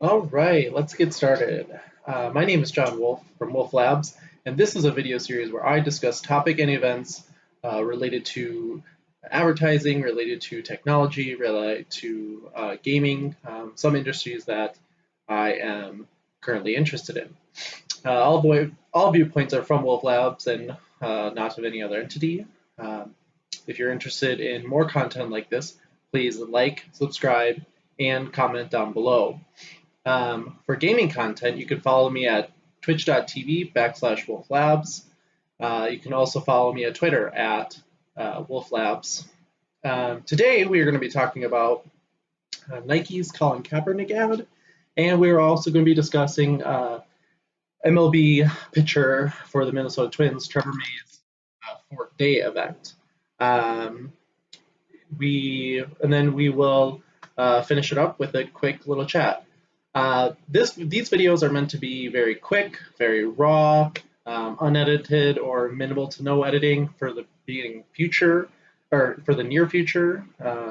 All right, let's get started. My name is John Wolf from Wolf Labs, and this is a video series where I discuss topic and events related to advertising, related to technology, related to gaming, some industries that I am currently interested in. All viewpoints are from Wolf Labs and not of any other entity. If you're interested in more content like this, please like, subscribe, and comment down below. For gaming content, you can follow me at twitch.tv/wolflabs. You can also follow me at Twitter at wolflabs. Today, we are going to be talking about Nike's Colin Kaepernick ad, and we're also going to be discussing MLB pitcher for the Minnesota Twins, Trevor May's FortDay event. And then we will finish it up with a quick little chat. These videos are meant to be very quick, very raw, unedited, or minimal to no editing for the future, or for the near future.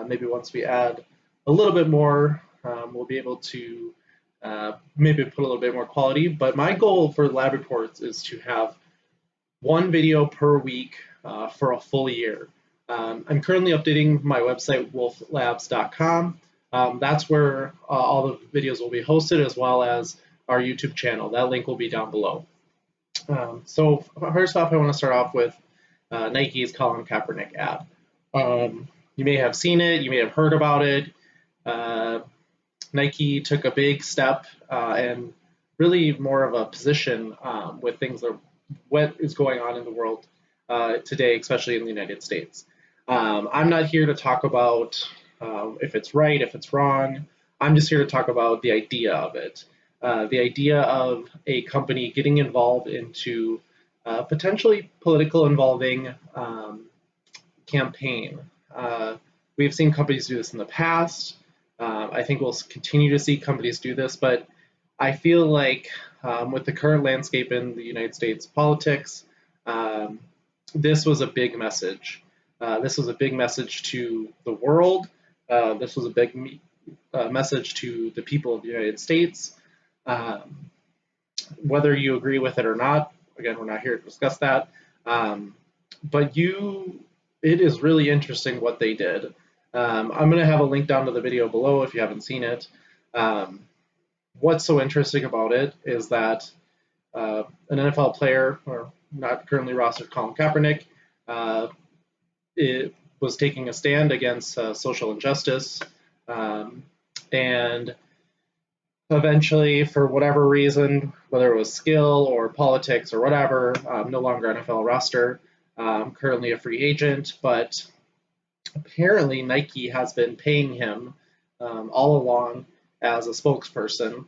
Maybe once we add a little bit more, we'll be able to maybe put a little bit more quality. But my goal for lab reports is to have one video per week for a full year. I'm currently updating my website, wolflabs.com. That's where all the videos will be hosted, as well as our YouTube channel. That link will be down below. So first off, I want to start off with Nike's Colin Kaepernick ad. You may have seen it, you may have heard about it. Nike took a big step and really more of a position with things that what is going on in the world today, especially in the United States. I'm not here to talk about if it's right, if it's wrong. I'm just here to talk about the idea of it. The idea of a company getting involved into potentially political involving campaign. We've seen companies do this in the past. I think we'll continue to see companies do this, but I feel like with the current landscape in the United States politics, this was a big message. This was a big message to the world. This was a big message to the people of the United States. Whether you agree with it or not, again, we're not here to discuss that. But it is really interesting what they did. I'm going to have a link down to the video below if you haven't seen it. What's so interesting about it is that an NFL player, or not currently rostered, Colin Kaepernick, it was taking a stand against social injustice, and eventually, for whatever reason, whether it was skill or politics or whatever, no longer NFL roster, currently a free agent, but apparently Nike has been paying him all along as a spokesperson.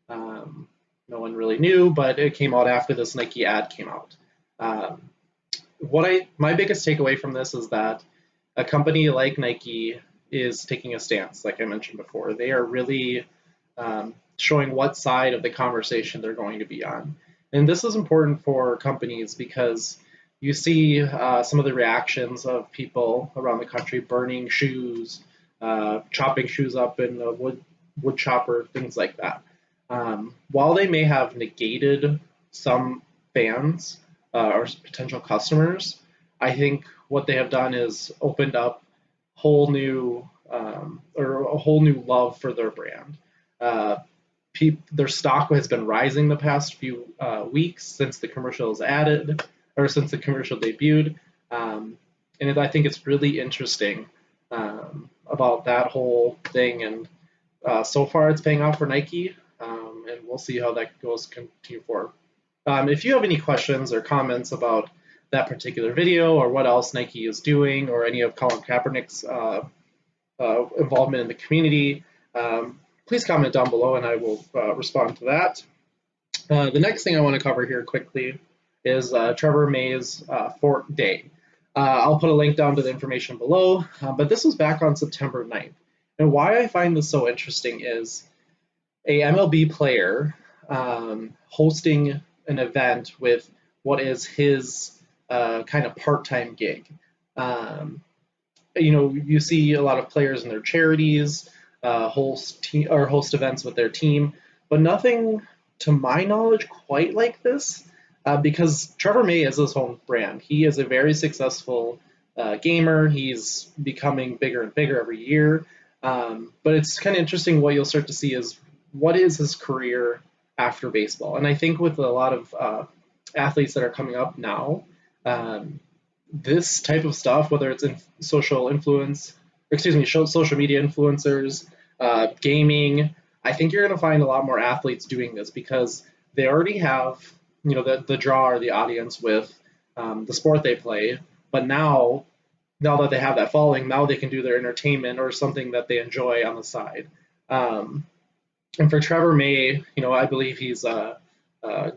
No one really knew, but it came out after this Nike ad came out. My biggest takeaway from this is that a company like Nike is taking a stance, like I mentioned before. They are really showing what side of the conversation they're going to be on. And this is important for companies because you see some of the reactions of people around the country burning shoes, chopping shoes up in a wood chopper, things like that. While they may have negated some fans or potential customers, I think what they have done is opened up a whole new love for their brand. Their stock has been rising the past few weeks since the commercial is added, or since the commercial debuted, and I think it's really interesting about that whole thing. And so far, it's paying off for Nike, and we'll see how that goes continue forward. If you have any questions or comments about that particular video or what else Nike is doing or any of Colin Kaepernick's involvement in the community, please comment down below and I will respond to that. The next thing I want to cover here quickly is Trevor May's FortDay. I'll put a link down to the information below, but this was back on September 9th. And why I find this so interesting is a MLB player hosting an event with what is his kind of part-time gig. You see a lot of players in their charities host events with their team. but nothing to my knowledge quite like this, because Trevor May is his own brand. He is a very successful gamer. He's becoming bigger and bigger every year. But it's kind of interesting what you'll start to see is what is his career after baseball. And I think with a lot of athletes that are coming up now, this type of stuff, whether it's in social influence, excuse me, social media influencers, gaming, I think you're going to find a lot more athletes doing this because they already have, the draw or the audience with the sport they play. But now that they have that following, now they can do their entertainment or something that they enjoy on the side. And for Trevor May, I believe he's a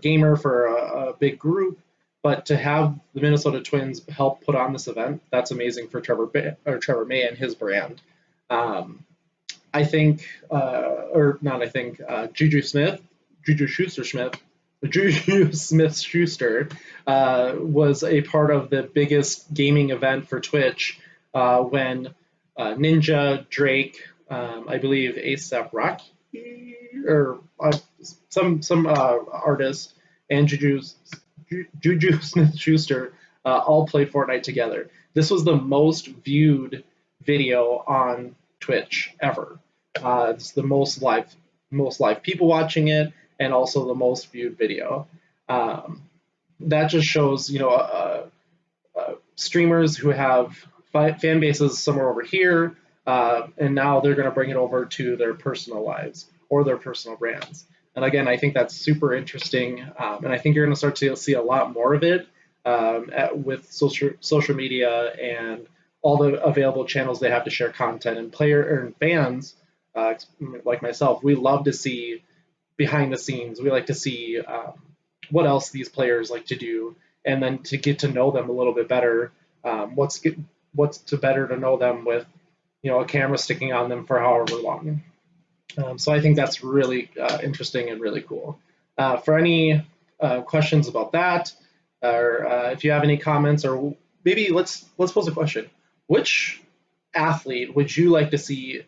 gamer for a big group, but to have the Minnesota Twins help put on this event, that's amazing for Trevor May and his brand. I think, or not I think, Juju Smith-Schuster was a part of the biggest gaming event for Twitch when Ninja, Drake, I believe ASAP Rocky, or some artist, and Juju Smith-Schuster all played Fortnite together. This was the most viewed video on Twitch ever. It's the most live people watching it, and also the most viewed video. That just shows, streamers who have fan bases somewhere over here, and now they're going to bring it over to their personal lives or their personal brands. And again, I think that's super interesting, and I think you're going to start to see a lot more of it with social media and all the available channels they have to share content. And fans, like myself, we love to see behind the scenes. We like to see what else these players like to do, and then to get to know them a little bit better. What's better to know them with, a camera sticking on them for however long. So I think that's really interesting and really cool. For any questions about that, or if you have any comments, or maybe let's pose a question. Which athlete would you like to see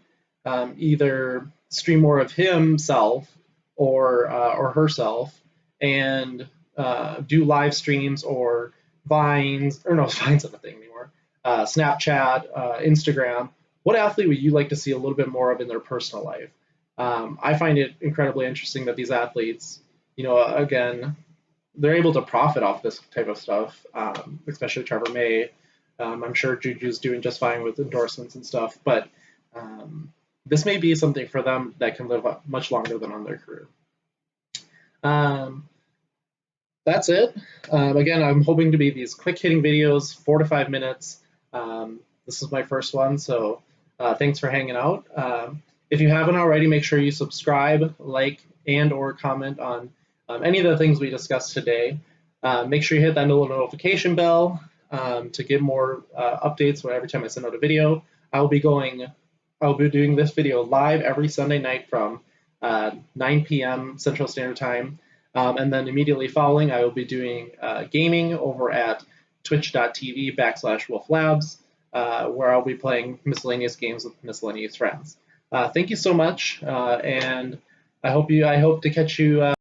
either stream more of himself or herself and do live streams or Vines, or no, Vines not a thing anymore, Snapchat, Instagram? What athlete would you like to see a little bit more of in their personal life? I find it incredibly interesting that these athletes, again, they're able to profit off this type of stuff, especially Trevor May. I'm sure Juju's doing just fine with endorsements and stuff, but this may be something for them that can live much longer than on their career. That's it. Again, I'm hoping to be these quick hitting videos, 4 to 5 minutes. This is my first one, so thanks for hanging out. If you haven't already, make sure you subscribe, like, and or comment on any of the things we discussed today. Make sure you hit that little notification bell to get more updates every time I send out a video. I'll be doing this video live every Sunday night from 9 p.m. Central Standard Time. And then immediately following, I will be doing gaming over at twitch.tv/wolflabs, where I'll be playing miscellaneous games with miscellaneous friends. Thank you so much, and I hope to catch you